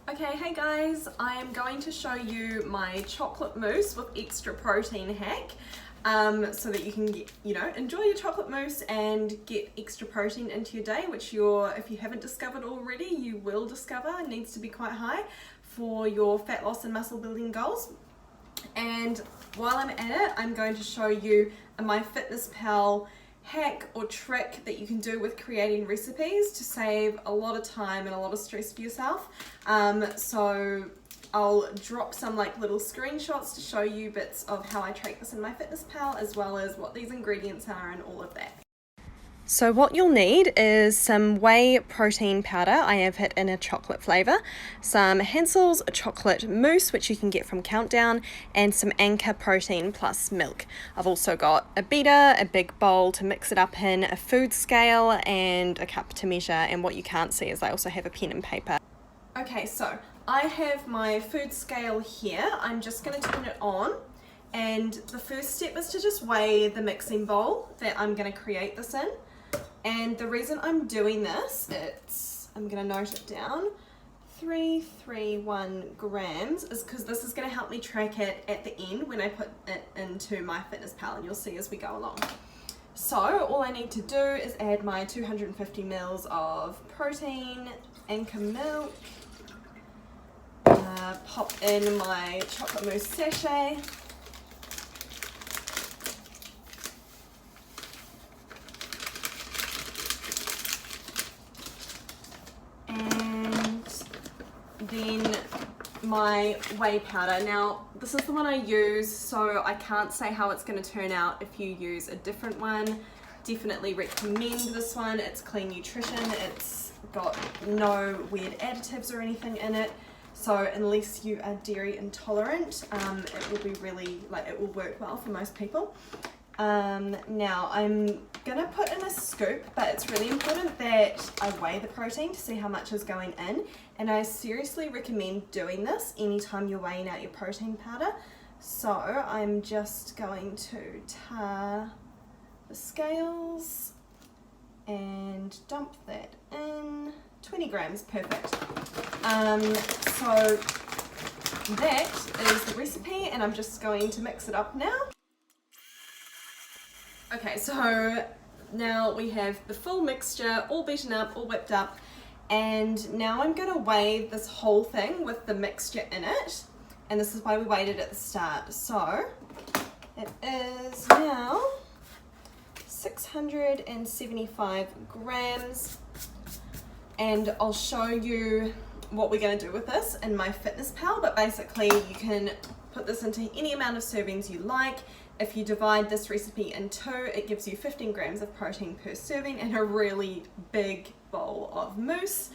Okay, hey guys, I am going to show you my chocolate mousse with extra protein hack so that you can get, enjoy your chocolate mousse and get extra protein into your day, which if you haven't discovered already, you will discover needs to be quite high for your fat loss and muscle building goals. And while I'm at it, I'm going to show you a MyFitnessPal hack or trick that you can do with creating recipes to save a lot of time and a lot of stress for yourself. So I'll drop some little screenshots to show you bits of how I track this in MyFitnessPal, as well as what these ingredients are and all of that. So what you'll need is some whey protein powder. I have it in a chocolate flavour, some Hansel's chocolate mousse, which you can get from Countdown, and some Anchor protein plus milk. I've also got a beater, a big bowl to mix it up in, a food scale, and a cup to measure. And what you can't see is I also have a pen and paper. Okay, so I have my food scale here. I'm just going to turn it on. And the first step is to just weigh the mixing bowl that I'm going to create this in. And the reason I'm doing this, I'm going to note it down, 331 grams, is because this is going to help me track it at the end when I put it into MyFitnessPal, and you'll see as we go along. So all I need to do is add my 250 mils of protein, Anchor milk, pop in my chocolate mousse sachet, then my whey powder. Now this is the one I use, so I can't say how it's going to turn out if you use a different one. Definitely recommend this one. It's clean nutrition, it's got no weird additives or anything in it, so unless you are dairy intolerant, it will be really, it will work well for most people. Now I'm gonna put in a scoop, but it's really important that I weigh the protein to see how much is going in, and I seriously recommend doing this anytime you're weighing out your protein powder. So I'm just going to tar the scales and dump that in. 20 grams, perfect. So that is the recipe, and I'm just going to mix it up now. Okay, so now we have the full mixture all beaten up, all whipped up, and now I'm going to weigh this whole thing with the mixture in it, and this is why we weighed it at the start. So it is now 675 grams, and I'll show you what we're going to do with this in MyFitnessPal, but basically you can put this into any amount of servings you like. If you divide this recipe in two, it gives you 15 grams of protein per serving and a really big bowl of mousse.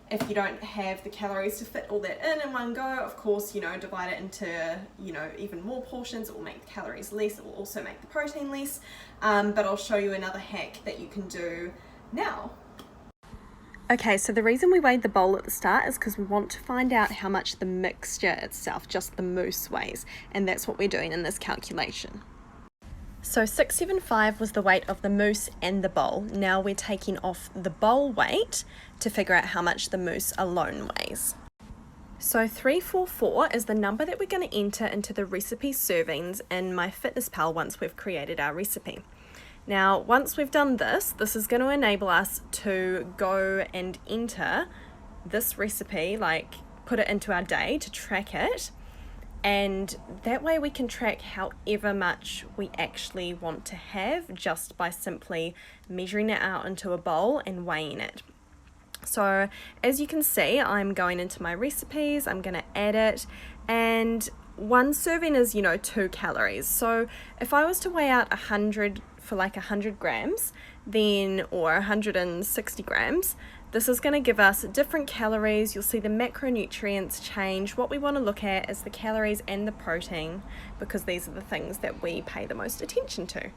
If you don't have the calories to fit all that in one go, of course, divide it into, even more portions. It will make the calories less. It will also make the protein less. But I'll show you another hack that you can do now. Okay, so the reason we weighed the bowl at the start is because we want to find out how much the mixture itself, just the mousse, weighs, and that's what we're doing in this calculation. So 675 was the weight of the mousse and the bowl. Now we're taking off the bowl weight to figure out how much the mousse alone weighs. So 344 is the number that we're going to enter into the recipe servings in MyFitnessPal once we've created our recipe. Now, once we've done this is going to enable us to go and enter this recipe, put it into our day to track it. And that way we can track however much we actually want to have just by simply measuring it out into a bowl and weighing it. So as you can see, I'm going into my recipes, I'm going to add it, and one serving is, 2 calories. So if I was to weigh out 100 for 100 grams, or 160 grams, this is going to give us different calories. You'll see the macronutrients change. What we want to look at is the calories and the protein, because these are the things that we pay the most attention to.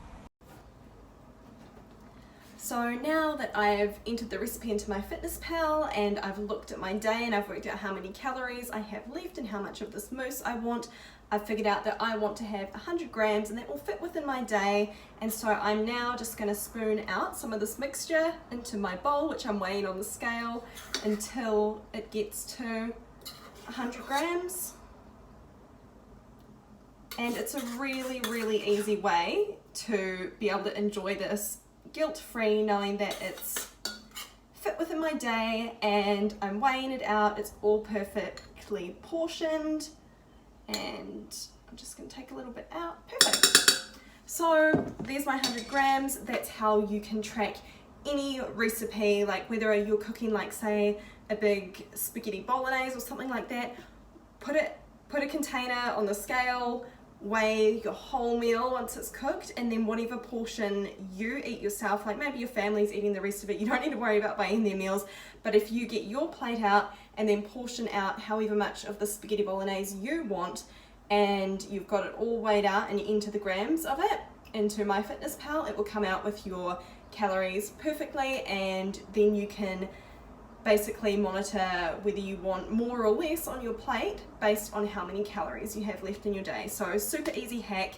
So now that I've entered the recipe into MyFitnessPal and I've looked at my day and I've worked out how many calories I have left and how much of this mousse I want, I've figured out that I want to have 100 grams and that will fit within my day. And so I'm now just going to spoon out some of this mixture into my bowl, which I'm weighing on the scale until it gets to 100 grams. And it's a really, really easy way to be able to enjoy this guilt-free, knowing that it's fit within my day and I'm weighing it out. It's all perfectly portioned, and I'm just going to take a little bit out. Perfect. So there's my 100 grams. That's how you can track any recipe, like whether you're cooking, like say a big spaghetti bolognese or something like that. Put a container on the scale, weigh your whole meal once it's cooked, and then whatever portion you eat yourself, like maybe your family's eating the rest of it, you don't need to worry about weighing their meals. But if you get your plate out and then portion out however much of the spaghetti bolognese you want, and you've got it all weighed out and you enter the grams of it into MyFitnessPal, it will come out with your calories perfectly, and then you can basically monitor whether you want more or less on your plate based on how many calories you have left in your day. So super easy hack.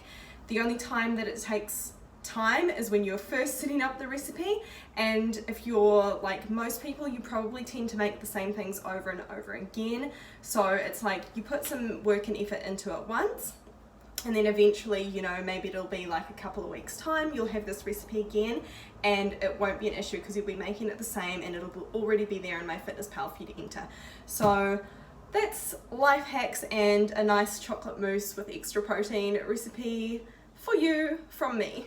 The only time that it takes time is when you're first setting up the recipe, and if you're like most people, you probably tend to make the same things over and over again. So it's like you put some work and effort into it once, and then eventually, you know, maybe it'll be like a couple of weeks time, you'll have this recipe again, and it won't be an issue because you'll be making it the same and it'll already be there in MyFitnessPal for you to enter. So that's life hacks and a nice chocolate mousse with extra protein recipe for you from me.